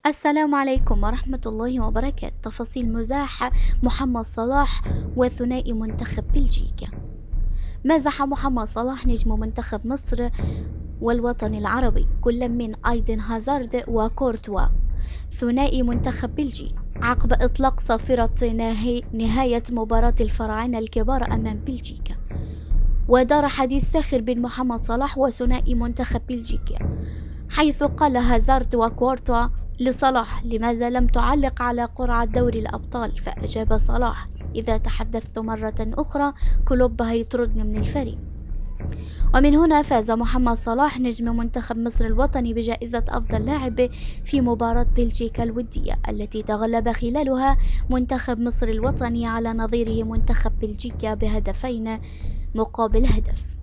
السلام عليكم ورحمة الله وبركاته. تفاصيل مزاح محمد صلاح وثنائي منتخب بلجيكا. مازح محمد صلاح نجم منتخب مصر والوطن العربي كل من أيدن هازارد وكورتوا ثنائي منتخب بلجيكا عقب إطلاق صافرة نهاية مباراة الفراعنة الكبار أمام بلجيكا. ودار حديث ساخر بين محمد صلاح وثنائي منتخب بلجيكا، حيث قال هازارد وكورتوا لصلاح: لماذا لم تعلق على قرعة دوري الأبطال؟ فأجاب صلاح: إذا تحدثت مرة أخرى كلوب هيطردني من الفريق. ومن هنا فاز محمد صلاح نجم منتخب مصر الوطني بجائزة أفضل لاعب في مباراة بلجيكا الودية التي تغلب خلالها منتخب مصر الوطني على نظيره منتخب بلجيكا ب2 مقابل هدف.